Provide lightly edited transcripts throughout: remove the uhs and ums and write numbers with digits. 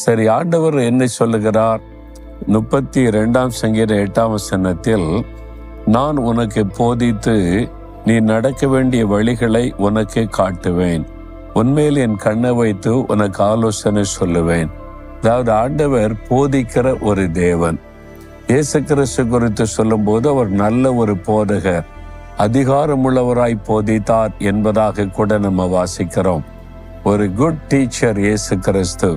சரி, ஆண்டவர் என்ன சொல்லுகிறார்? 32 சங்கீதம் 8 நான் உனக்கு போதித்து நீ நடக்க வேண்டிய வழிகளை உனக்கு காட்டுவேன், உன்மேல் என் கண்ணை வைத்து உனக்கு ஆலோசனை சொல்லுவேன். அதாவது ஆண்டவர் போதிக்கிற ஒரு தேவன். இயேசு கிறிஸ்து குறித்து சொல்லும் போது அவர் நல்ல ஒரு போதகர், அதிகாரமுள்ளவராய் போதித்தார் என்பதாக கூட நம்ம வாசிக்கிறோம். ஒரு குட் டீச்சர் இயேசு கிறிஸ்து.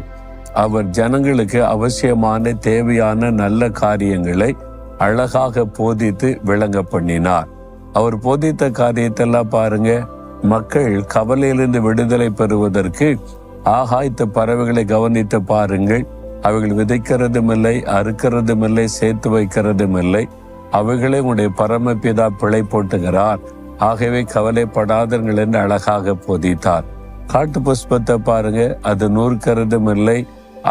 அவர் ஜனங்களுக்கு அவசியமான தேவையான நல்ல காரியங்களை அழகாக போதித்து விளங்க பண்ணினார். அவர் போதித்த காரியத்தெல்லாம் பாருங்க, மக்கள் கவலையிலிருந்து விடுதலை பெறுவதற்கு ஆகாயத்து பறவைகளை கவனித்து பாருங்கள். அவைகள் விதைக்கிறதும் இல்லை, அறுக்கிறதும் இல்லை, சேர்த்து வைக்கிறதும் இல்லை. அவைகளை உங்களுடைய பரமபிதா பிழை போட்டுகிறார். ஆகவே கவலைப்படாதீர்கள் என்று அழகாக போதித்தார். காட்டு புஷ்பத்தை பாருங்க, அது நூற்கிறதும் இல்லை,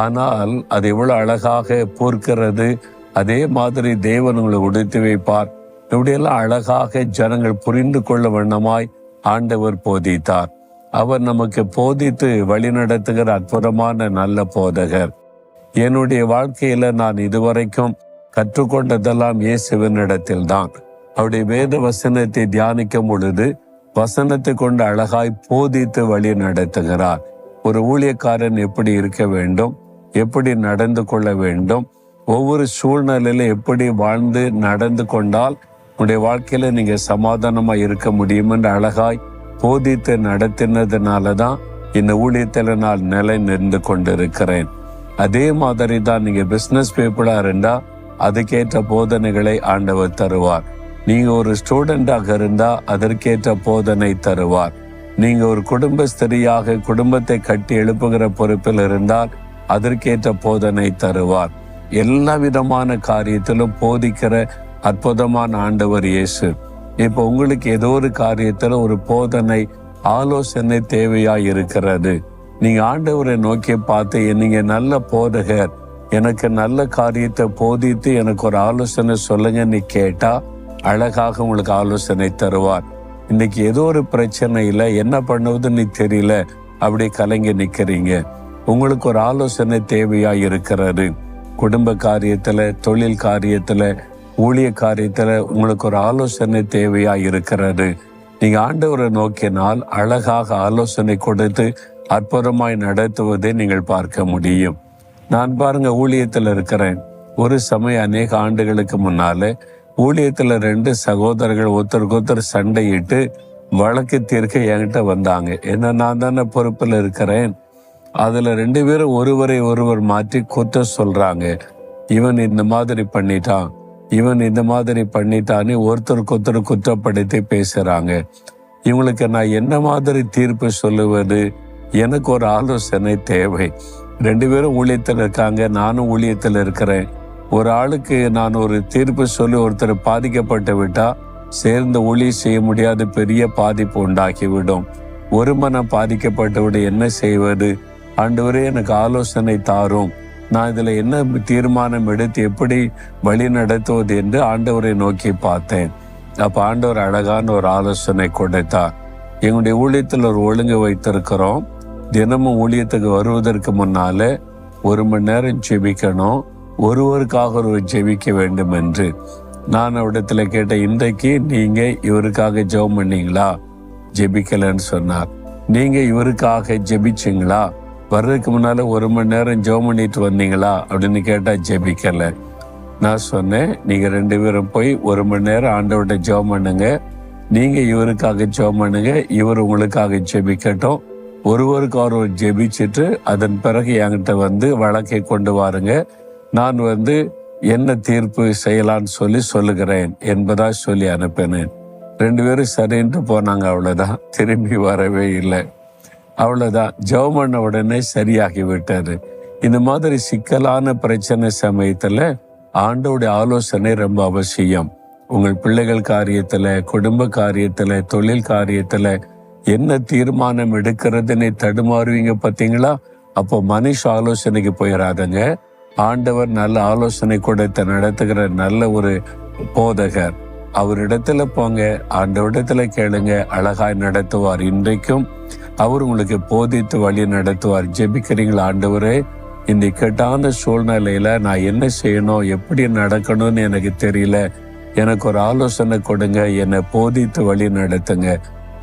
ஆனால் அது எவ்வளவு அழகாக பூர்க்கிறது. அதே மாதிரி தேவன் உங்களை உடுத்தி வைப்பார். இப்படியெல்லாம் அழகாக ஜனங்கள் புரிந்து கொள்ள வண்ணமாய் ஆண்டவர் போதித்தார். அவர் நமக்கு போதித்து வழி நடத்துகிற அற்புதமான நல்ல போதகர். என்னுடைய வாழ்க்கையில நான் இதுவரைக்கும் கற்றுக்கொண்டதெல்லாம் இயேசுவினிடத்தில் தான். அவருடைய வேத வசனத்தை தியானிக்கும் பொழுது வசனத்தை கொண்டு அழகாய் போதித்து வழி நடத்துகிறார். ஒரு ஊழியக்காரன் எப்படி இருக்க வேண்டும், எப்படி நடந்து கொள்ள வேண்டும், ஒவ்வொரு சூழ்நிலையில எப்படி வாழ்ந்து நடந்து கொண்டால் உங்களுடைய வாழ்க்கையில நீங்க சமாதானமா இருக்க முடியும் என்று அழகாய் போதித்து நடத்தினதுனாலதான் இந்த ஊழியத்துல நான் நிலை நின்று கொண்டிருக்கிறேன். அதே மாதிரி தான் நீங்க பிசினஸ் பீப்புளா இருந்தா அதுக்கேற்ற போதனைகளை ஆண்டவர் தருவார். நீங்க ஒரு ஸ்டூடெண்டாக இருந்தா அதற்கேற்ற போதனை தருவார். நீங்க ஒரு குடும்ப ஸ்திரியாக குடும்பத்தை கட்டி எழுப்புகிற பொறுப்பில் இருந்தால் அதற்கேற்ற போதனை தருவார். எல்லா விதமான காரியத்திலும் போதிக்கிற அற்புதமான ஆண்டவர் இயேசு. இப்போ உங்களுக்கு ஏதோ ஒரு காரியத்துல ஒரு போதனை ஆலோசனை தேவையா இருக்கிறது. நீங்க ஆண்டவரை நோக்கி பார்த்து, நீங்க நல்ல போதகர், எனக்கு நல்ல காரியத்தை போதித்து எனக்கு ஒரு ஆலோசனை சொல்லுங்க நீ கேட்டா அழகாக உங்களுக்கு ஆலோசனை தருவார். இன்னைக்கு ஏதோ ஒரு பிரச்சனையில என்ன பண்ணுவதுன்னு தெரியல, அப்படி கலங்கி நிக்கிறீங்க, உங்களுக்கு ஒரு ஆலோசனை தேவையா இருக்கிறது. குடும்ப காரியத்துல, தொழில் காரியத்துல, ஊழிய காரியத்துல உங்களுக்கு ஒரு ஆலோசனை தேவையா இருக்கிறது. நீங்க ஆண்டவரை நோக்கினால் அழகாக ஆலோசனை கொடுத்து அற்புதமாய் நடத்துவதை நீங்கள் பார்க்க முடியும். நான் பாருங்க ஊழியத்துல இருக்கிறேன். ஒரு சமயம் அநேக ஆண்டுகளுக்கு முன்னாலே ஊழியத்துல 2 சகோதரர்கள் ஒருத்தருக்கு ஒருத்தர் சண்டையிட்டு வழக்கு தீர்க்க என்கிட்ட வந்தாங்க. ஏன்னா நான் தானே பொறுப்பில் இருக்கிறேன். அதுல 2 பேரும் ஒருவரை ஒருவர் மாற்றி குற்றம் சொல்றாங்க. இவன் இந்த மாதிரி பண்ணிட்டான், இவன் இந்த மாதிரி பண்ணிட்டான்னு ஒருத்தருக்கு ஒருத்தர் குற்றப்படுத்தி பேசுறாங்க. இவங்களுக்கு நான் என்ன மாதிரி தீர்ப்பு சொல்லுவது? எனக்கு ஒரு ஆலோசனை தேவை. 2 பேரும் ஊழியத்தில் இருக்காங்க, நானும் ஊழியத்தில் இருக்கிறேன். ஒரு ஆளுக்கு நான் ஒரு தீர்ப்பு சொல்லி ஒருத்தர் பாதிக்கப்பட்டு விட்டா சேர்ந்து ஊழியம் செய்ய முடியாத பெரிய பாதிப்பு உண்டாக்கிவிடும். ஒரு மனம் பாதிக்கப்பட்டு விட என்ன செய்வது? ஆண்டவரே எனக்கு ஆலோசனை தாரும், நான் இதுல என்ன தீர்மானம் எடுத்து எப்படி வழி நடத்துவது என்று ஆண்டவரை நோக்கி பார்த்தேன். அப்ப ஆண்டவர் அழகான ஒரு ஆலோசனை கொடுத்தார். எங்களுடைய ஊழியத்தில் ஒரு ஒழுங்கு வைத்திருக்கிறோம். தினமும் ஊழியத்துக்கு வருவதற்கு முன்னால 1 மணி நேரம் ஜெபிக்கணும், ஒருவருக்காக ஒரு ஜெபிக்க வேண்டும் என்று. நான் அவரிடத்துல கேட்டேன், இன்றைக்கு நீங்க இவருக்காக ஜெபம் பண்ணீங்களா? ஜெபிக்கலன்னு சொன்னார். நீங்க இவருக்காக ஜெபிச்சிங்களா? வர்றதுக்கு முன்னால 1 மணி நேரம் ஜெபம் பண்ணிட்டு வந்தீங்களா அப்படின்னு கேட்டா ஜெபிக்கல. நான் சொன்னேன், நீங்க 2 பேரும் போய் 1 மணி நேரம் ஆண்டவர்கிட்ட ஜெபம் பண்ணுங்க. நீங்க இவருக்காக ஜெபம் பண்ணுங்க, இவர் உங்களுக்காக ஜெபிக்கட்டும். ஒருவருக்கு ஒருவர் ஜெபிச்சுட்டு அதன் பிறகு என்கிட்ட வந்து வழக்கை கொண்டு வாருங்க. நான் வந்து என்ன தீர்ப்பு செய்யலான்னு சொல்லுகிறேன் என்பதா சொல்லி அனுப்பினேன். 2 பேரும் சரின்ட்டு போனாங்க. அவ்வளவுதான், திரும்பி வரவே இல்லை. அவ்வளவுதான், ஜெபம் பண்ண உடனே சரியாகி விட்டாரு. இந்த மாதிரி சிக்கலான பிரச்சனை சமயத்துல ஆண்டவருடைய ஆலோசனை ரொம்ப அவசியம். உங்கள் பிள்ளைகள் காரியத்துல, குடும்ப காரியத்துல, தொழில் காரியத்துல என்ன தீர்மானம் எடுக்கிறதுன்னு தடுமாறுவீங்க பார்த்தீங்களா? அப்போ மனுஷ ஆலோசனைக்கு போயிடாதங்க. ஆண்டவர் நல்ல ஆலோசனை கொடுத்து நடத்துகிற நல்ல ஒரு போதகர், அவரிடத்துல போங்க, ஆண்டவரிடத்துல கேளுங்க, அழகாய் நடத்துவார். இன்றைக்கும் அவர் உங்களுக்கு போதித்து வழி நடத்துவார். ஜெபிக்கிறீங்களா? ஆண்டவரே இந்த இக்கட்டான சூழ்நிலையில நான் என்ன செய்யணும், எப்படி நடக்கணும்னு எனக்கு தெரியல, எனக்கு ஒரு ஆலோசனை கொடுங்க, என்னை போதித்து வழி நடத்துங்க.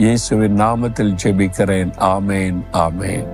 இயேசுவின் நாமத்தில் ஜெபிக்கிறேன். ஆமேன், ஆமேன்.